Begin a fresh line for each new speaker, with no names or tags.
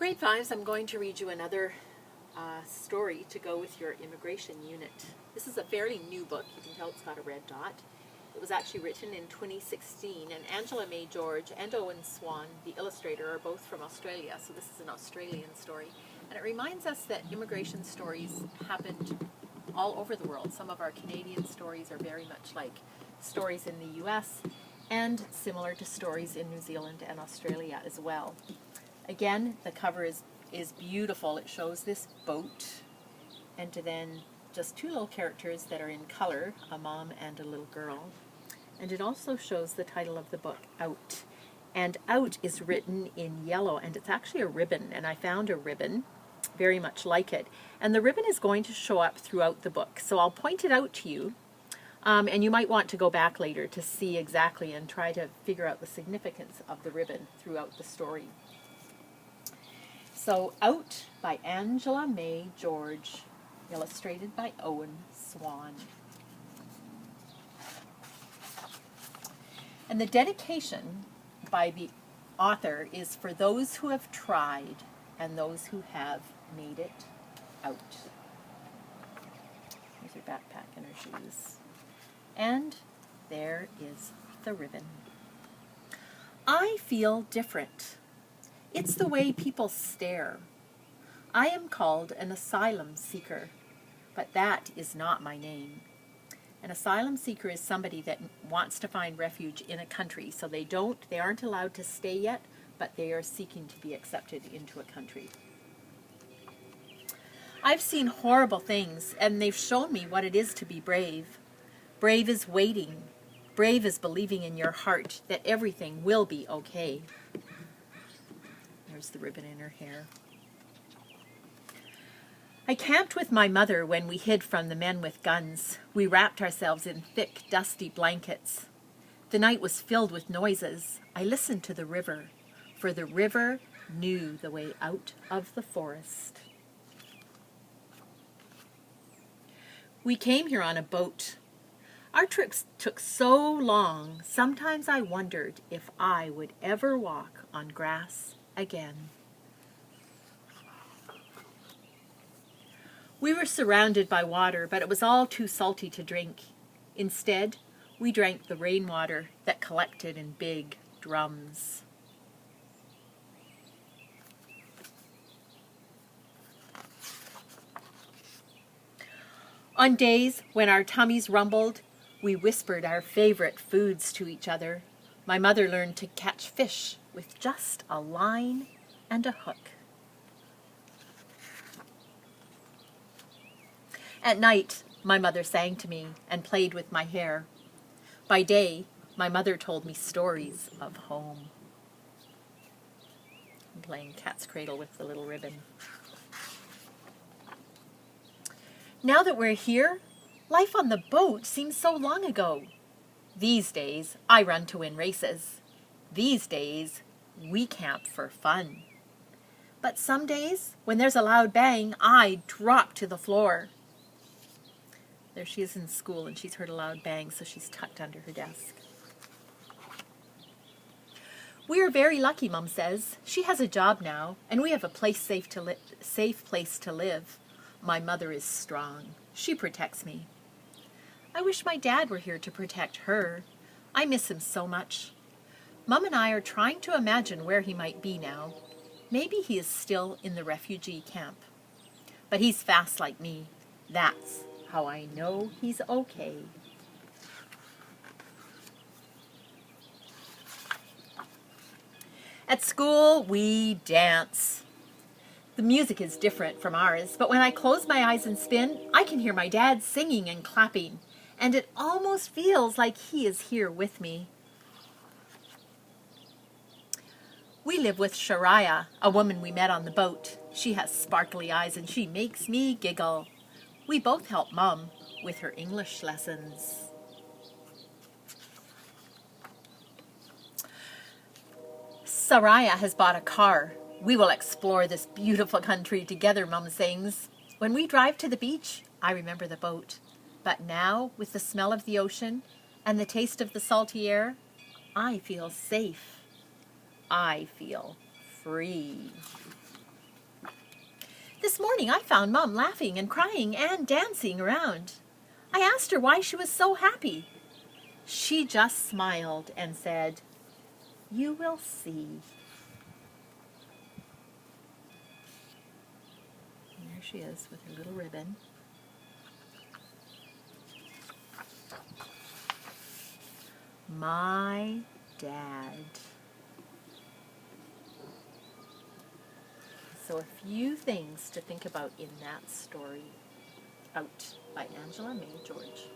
Grade 5s, I'm going to read you another story to go with your immigration unit. This is a fairly new book. You can tell it's got a red dot. It was actually written in 2016, and Angela May George and Owen Swan, the illustrator, are both from Australia, so this is an Australian story. And it reminds us that immigration stories happened all over the world. Some of our Canadian stories are very much like stories in the US, and similar to stories in New Zealand and Australia as well. Again, the cover is beautiful. It shows this boat, and then just two little characters that are in color, a mom and a little girl. And it also shows the title of the book, Out. And Out is written in yellow, and it's actually a ribbon, and I found a ribbon very much like it. And the ribbon is going to show up throughout the book, so I'll point it out to you. And you might want to go back later to see exactly and try to figure out the significance of the ribbon throughout the story. So, Out by Angela May George, illustrated by Owen Swan. And the dedication by the author is for those who have tried and those who have made it out. Here's her backpack and her shoes. And there is the ribbon. I feel different. It's the way people stare. I am called an asylum seeker, but that is not my name. An asylum seeker is somebody that wants to find refuge in a country, so they aren't allowed to stay yet, but they are seeking to be accepted into a country. I've seen horrible things, and they've shown me what it is to be brave. Brave is waiting. Brave is believing in your heart that everything will be okay. There's the ribbon in her hair. I camped with my mother when we hid from the men with guns. We wrapped ourselves in thick, dusty blankets. The night was filled with noises. I listened to the river, for the river knew the way out of the forest. We came here on a boat. Our trips took so long, sometimes I wondered if I would ever walk on grass again. We were surrounded by water, but it was all too salty to drink. Instead, we drank the rainwater that collected in big drums. On days when our tummies rumbled, we whispered our favorite foods to each other. My mother learned to catch fish with just a line and a hook. At night, my mother sang to me and played with my hair. By day, my mother told me stories of home. I'm playing cat's cradle with the little ribbon. Now that we're here, life on the boat seems so long ago. These days, I run to win races. These days, we camp for fun. But some days, when there's a loud bang, I drop to the floor. There she is in school, and she's heard a loud bang, so she's tucked under her desk. We are very lucky, Mum says. She has a job now, and we have a safe place to live. My mother is strong. She protects me. I wish my dad were here to protect her. I miss him so much. Mum and I are trying to imagine where he might be now. Maybe he is still in the refugee camp. But he's fast like me. That's how I know he's okay. At school, we dance. The music is different from ours, but when I close my eyes and spin, I can hear my dad singing and clapping, and it almost feels like he is here with me. We live with Shariah, a woman we met on the boat. She has sparkly eyes and she makes me giggle. We both help Mum with her English lessons. Shariah has bought a car. We will explore this beautiful country together, Mum sings. When we drive to the beach, I remember the boat. But now, with the smell of the ocean and the taste of the salty air, I feel safe. I feel free. This morning I found Mom laughing and crying and dancing around. I asked her why she was so happy. She just smiled and said, "You will see." And there she is with her little ribbon. My dad. So a few things to think about in that story. Out by Angela May George.